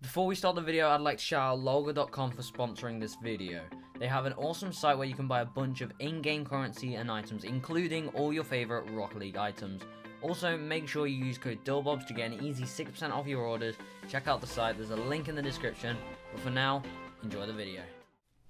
Before we start the video, I'd like to shout out Logo.com for sponsoring this video. They have an awesome site where you can buy a bunch of in-game currency and items, including all your favorite Rocket League items. Also, make sure you use code Dylbobz to get an easy 6% off your orders. Check out the site, there's a link in the description. But for now, enjoy the video.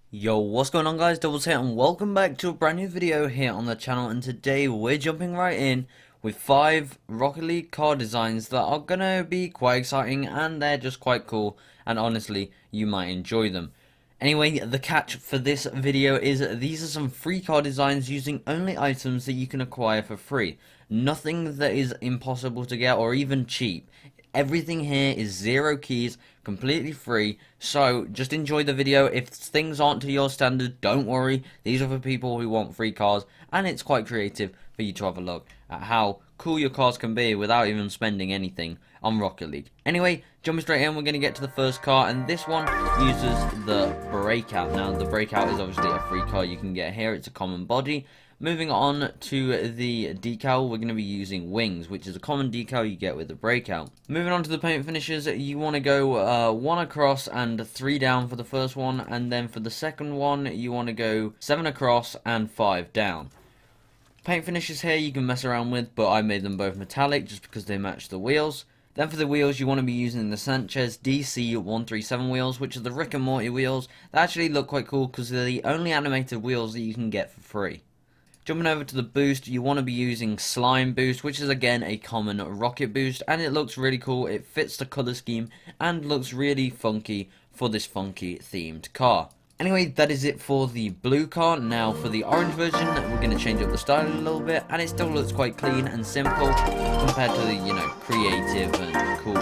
Yo, what's going on guys, Dylbobz here and welcome back to a brand new video here on the channel, and today we're jumping right in with 5 Rocket League card designs that are gonna be quite exciting and they're just quite cool, and honestly, you might enjoy them. Anyway, the catch for this video is these are some free card designs using only items that you can acquire for free. Nothing that is impossible to get or even cheap. Everything here is 0 keys, completely free, so just enjoy the video. If things aren't to your standard, don't worry, these are for people who want free cards, and it's quite creative for you to have a look at how cool your cards can be without even spending anything on Rocket League. Anyway, jumping straight in, we're going to get to the first card, and this one uses the Breakout. Now, the Breakout is obviously a free card you can get here, it's a common body. Moving on to the decal, we're going to be using Wings, which is a common decal you get with the Breakout. Moving on to the paint finishes, you want to go 1 across and 3 down for the first one, and then for the second one, you want to go 7 across and 5 down. Paint finishes here you can mess around with, but I made them both metallic just because they match the wheels. Then for the wheels, you want to be using the Sanchez DC137 wheels, which are the Rick and Morty wheels. They actually look quite cool because they're the only animated wheels that you can get for free. Jumping over to the boost, you want to be using Slime Boost, which is again a common rocket boost, and it looks really cool. It fits the color scheme and looks really funky for this funky themed car. Anyway, that is it for the blue car. Now for the orange version, we're going to change up the style a little bit, and it still looks quite clean and simple compared to the, creative and cool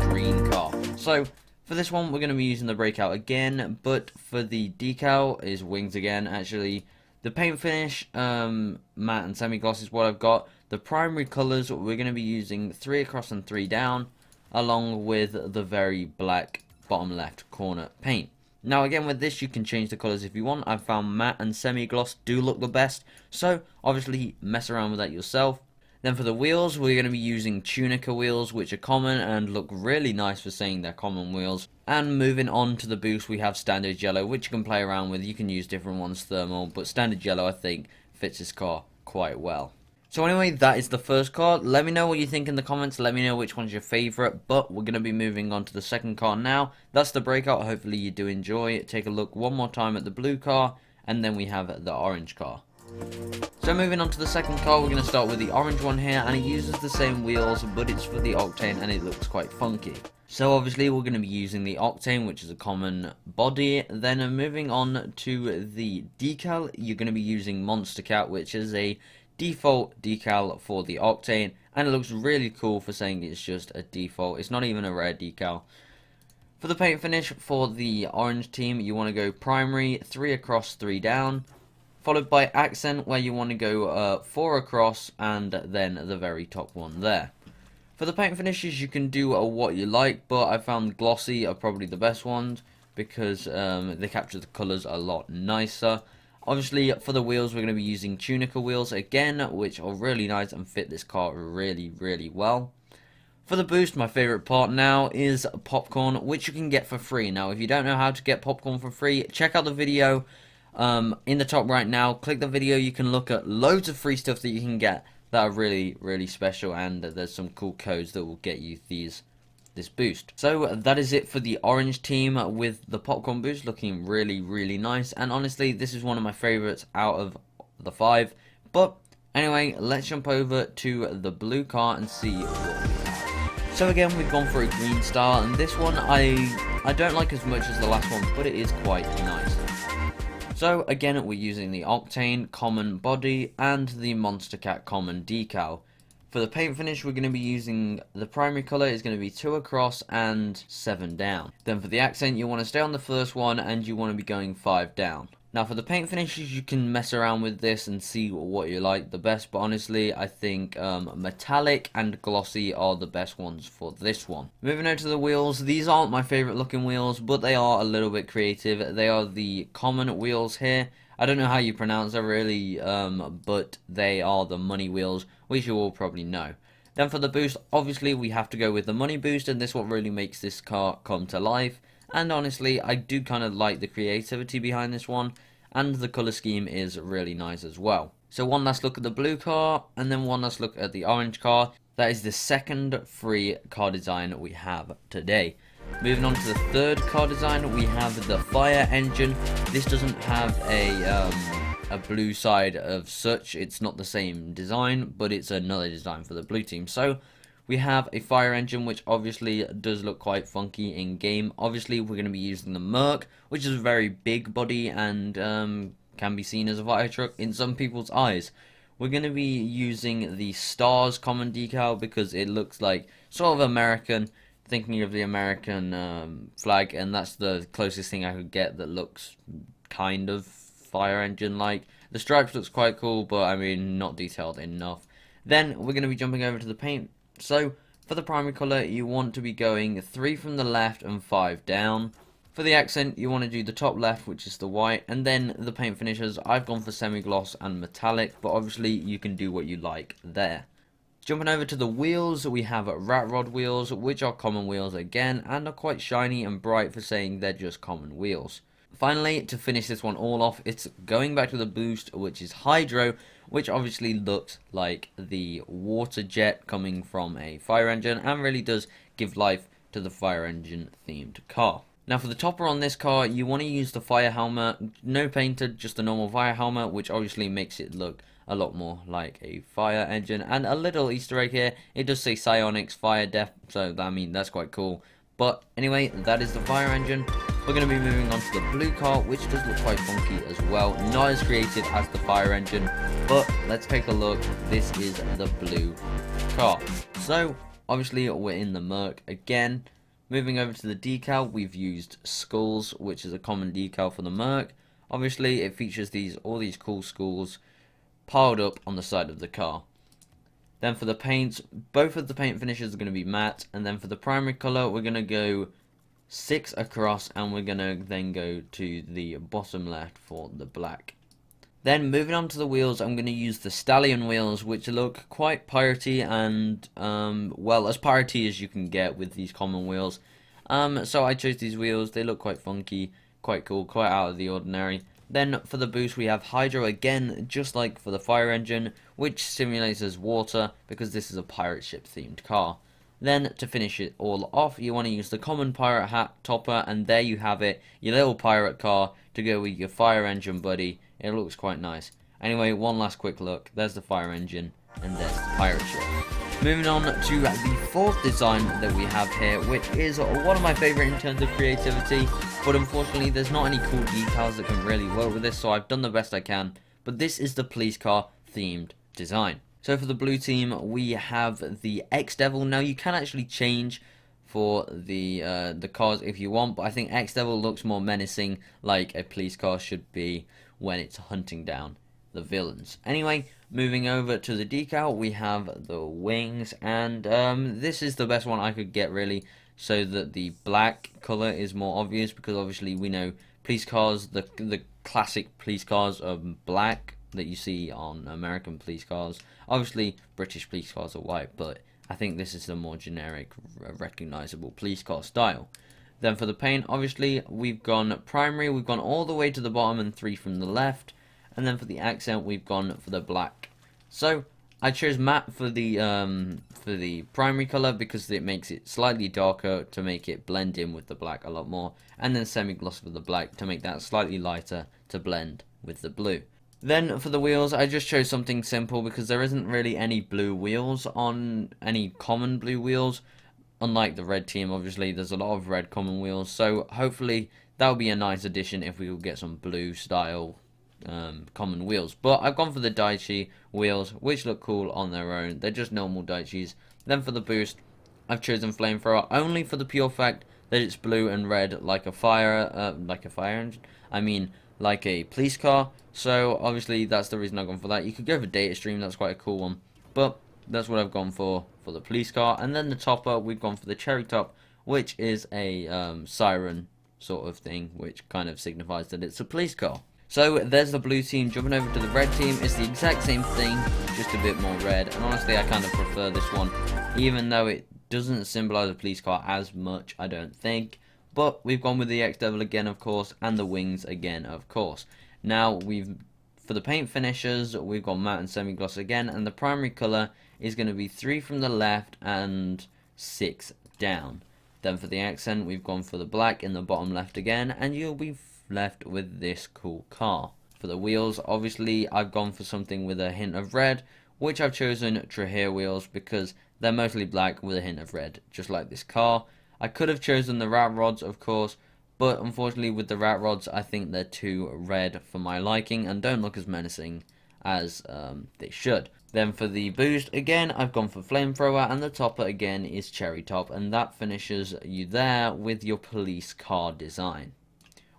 green car. So for this one, we're going to be using the Breakout again, but for the decal is Wings again, actually. The paint finish, matte and semi-gloss is what I've got. The primary colours, we're going to be using 3 across and 3 down, along with the very black bottom left corner paint. Now again, with this you can change the colours if you want. I've found matte and semi-gloss do look the best, so obviously mess around with that yourself. Then for the wheels, we're going to be using Tunica wheels, which are common and look really nice for saying they're common wheels. And moving on to the boost, we have standard yellow, which you can play around with. You can use different ones, thermal, but standard yellow I think fits this car quite well. So anyway, that is the first card. Let me know what you think in the comments. Let me know which one's your favourite. But we're going to be moving on to the second car now. That's the Breakout. Hopefully you do enjoy it. Take a look one more time at the blue car. And then we have the orange car. So moving on to the second car, we're going to start with the orange one here. And it uses the same wheels, but it's for the Octane and it looks quite funky. So obviously we're going to be using the Octane, which is a common body. Then moving on to the decal, you're going to be using Monster Cat, which is a default decal for the Octane, and it looks really cool for saying it's just a default. It's not even a rare decal. For the paint finish for the orange team, you want to go primary, 3 across, 3 down, followed by accent, where you want to go 4 across and then the very top one there. For the paint finishes, you can do what you like, but I found glossy are probably the best ones because they capture the colours a lot nicer. Obviously, for the wheels, we're going to be using Tunica wheels again, which are really nice and fit this car really, really well. For the boost, my favourite part now is popcorn, which you can get for free. Now, if you don't know how to get popcorn for free, check out the video in the top right now. Click the video, you can look at loads of free stuff that you can get that are really, really special, and there's some cool codes that will get you this boost. So that is it for the orange team with the popcorn boost looking really, really nice, and honestly this is one of my favorites out of the 5. But anyway, let's jump over to the blue car and see what we have. So again, we've gone for a green star, and this one I don't like as much as the last one, but it is quite nice. So again, we're using the Octane common body and the Monster Cat common decal. For the paint finish, we're going to be using the primary colour is going to be 2 across and 7 down. Then for the accent, you want to stay on the first one and you want to be going 5 down. Now for the paint finishes, you can mess around with this and see what you like the best, but honestly I think metallic and glossy are the best ones for this one. Moving over to the wheels, these aren't my favourite looking wheels, but they are a little bit creative. They are the common wheels here. I don't know how you pronounce it really, but they are the money wheels, which you all probably know. Then for the boost, obviously we have to go with the money boost, and this is what really makes this car come to life. And honestly, I do kind of like the creativity behind this one, and the colour scheme is really nice as well. So one last look at the blue car, and then one last look at the orange car. That is the second free car design we have today. Moving on to the third car design, we have the fire engine. This doesn't have a blue side of such. It's not the same design, but it's another design for the blue team. So we have a fire engine, which obviously does look quite funky in game. Obviously we're going to be using the Merc, which is a very big body and can be seen as a fire truck in some people's eyes. We're going to be using the Stars common decal because it looks like sort of American, thinking of the American flag, and that's the closest thing I could get that looks kind of fire engine like. The stripes looks quite cool, but I mean not detailed enough. Then we're going to be jumping over to the paint. So for the primary colour, you want to be going 3 from the left and 5 down. For the accent, you want to do the top left, which is the white, and then the paint finishers, I've gone for semi-gloss and metallic, but obviously you can do what you like there. Jumping over to the wheels, we have rat rod wheels, which are common wheels again, and are quite shiny and bright for saying they're just common wheels. Finally, to finish this one all off, it's going back to the boost, which is hydro, which obviously looks like the water jet coming from a fire engine, and really does give life to the fire engine themed car. Now for the topper on this car, you want to use the fire helmet, no painted, just a normal fire helmet, which obviously makes it look a lot more like a fire engine. And a little Easter egg here, it does say Psionics Fire Death, so I mean that's quite cool. But anyway, that is the fire engine. We're going to be moving on to the blue car, which does look quite funky as well. Not as creative as the fire engine, but let's take a look. This is the blue car. So obviously we're in the Merc again. Moving over to the decal, we've used skulls, which is a common decal for the Merc. Obviously, it features all these cool skulls piled up on the side of the car. Then for the paints, both of the paint finishes are going to be matte. And then for the primary colour, we're going to go 6 across, and we're going to then go to the bottom left for the black. Then moving on to the wheels, I'm going to use the Stallion wheels, which look quite piratey and, well, as piratey as you can get with these common wheels. So I chose these wheels. They look quite funky, quite cool, quite out of the ordinary. Then for the boost, we have hydro again, just like for the fire engine, which simulates as water because this is a pirate ship themed car. Then to finish it all off, you want to use the common pirate hat topper, and there you have it, your little pirate car to go with your fire engine buddy. It looks quite nice. Anyway, one last quick look. There's the fire engine, and there's the pirate ship. Moving on to the fourth design that we have here, which is one of my favourite in terms of creativity, but unfortunately there's not any cool details that can really work with this, so I've done the best I can. But this is the police car themed design. So for the blue team, we have the X-Devil. Now you can actually change for the cars if you want, but I think X-Devil looks more menacing, like a police car should be when it's hunting down the villains. Anyway, moving over to the decal, we have the wings, and this is the best one I could get really, so that the black color is more obvious, because obviously we know police cars, the classic police cars are black that you see on American police cars. Obviously British police cars are white, but I think this is the more generic, recognizable police car style. Then for the paint, obviously we've gone primary, we've gone all the way to the bottom and 3 from the left. And then for the accent, we've gone for the black. So I chose matte for the primary color because it makes it slightly darker to make it blend in with the black a lot more. And then semi-gloss for the black to make that slightly lighter to blend with the blue. Then for the wheels, I just chose something simple because there isn't really any blue wheels on any common blue wheels. Unlike the red team, obviously, there's a lot of red common wheels. So hopefully that will be a nice addition if we will get some blue style common wheels. But I've gone for the Daichi wheels, which look cool on their own. They're just normal Daichis. Then for the boost, I've chosen flamethrower only for the pure fact that it's blue and red like a fire engine. I mean, like a police car. So obviously that's the reason I've gone for that. You could go for data stream, that's quite a cool one. But that's what I've gone for the police car. And then the topper, we've gone for the cherry top, which is a siren sort of thing, which kind of signifies that it's a police car. So there's the blue team jumping over to the red team. It's the exact same thing, just a bit more red. And honestly, I kind of prefer this one, even though it doesn't symbolize a police car as much, I don't think. But we've gone with the X-Devil again, of course, and the wings again, of course. Now, for the paint finishers, we've got matte and semi-gloss again, and the primary color is going to be 3 from the left and 6 down. Then for the accent, we've gone for the black in the bottom left again, and you'll be left with this cool car. For the wheels, obviously, I've gone for something with a hint of red, which I've chosen Trahir wheels because they're mostly black with a hint of red, just like this car. I could have chosen the rat rods, of course, but unfortunately with the rat rods, I think they're too red for my liking and don't look as menacing as they should. Then for the boost, again, I've gone for flamethrower, and the topper again is cherry top, and that finishes you there with your police car design.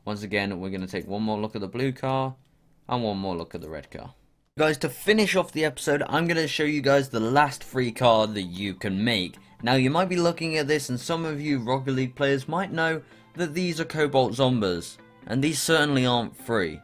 Once again, we're going to take one more look at the blue car and one more look at the red car. Guys, to finish off the episode, I'm going to show you guys the last free car that you can make. Now, you might be looking at this, and some of you Rocket League players might know that these are Cobalt Zombas, and these certainly aren't free.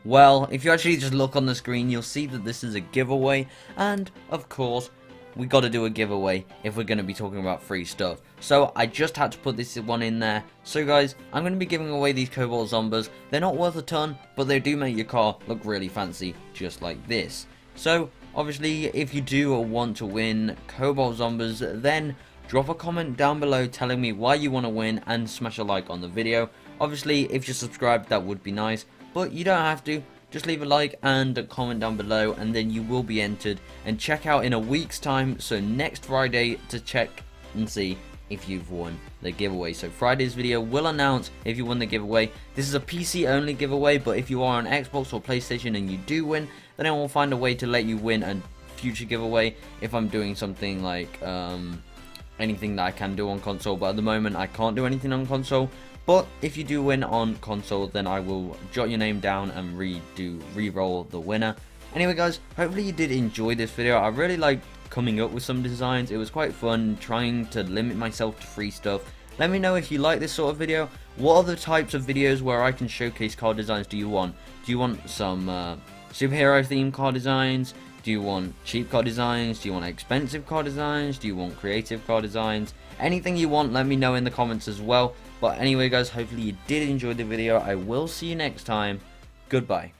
Well, if you actually just look on the screen, you'll see that this is a giveaway, and of course, we got to do a giveaway if we're going to be talking about free stuff. So I just had to put this one in there. So guys, I'm going to be giving away these Cobalt Zombas. They're not worth a ton, but they do make your car look really fancy, just like this. So obviously, if you do want to win Cobalt Zombas, then drop a comment down below telling me why you want to win and smash a like on the video. Obviously, if you're subscribed, that would be nice, but you don't have to. Just leave a like and a comment down below, and then you will be entered. And check out in a week's time, so next Friday, to check and see if you've won the giveaway. So Friday's video will announce if you won the giveaway. This is a PC only giveaway, but if you are on Xbox or PlayStation and you do win, then I will find a way to let you win a future giveaway if I'm doing something like anything that I can do on console. But at the moment, I can't do anything on console. But if you do win on console, then I will jot your name down and re-roll the winner. Anyway guys, hopefully you did enjoy this video. I really liked coming up with some designs. It was quite fun trying to limit myself to free stuff. Let me know if you like this sort of video. What other types of videos where I can showcase car designs do you want? Do you want some superhero themed car designs? Do you want cheap car designs? Do you want expensive car designs? Do you want creative car designs? Anything you want, let me know in the comments as well. But anyway guys, hopefully you did enjoy the video. I will see you next time. Goodbye.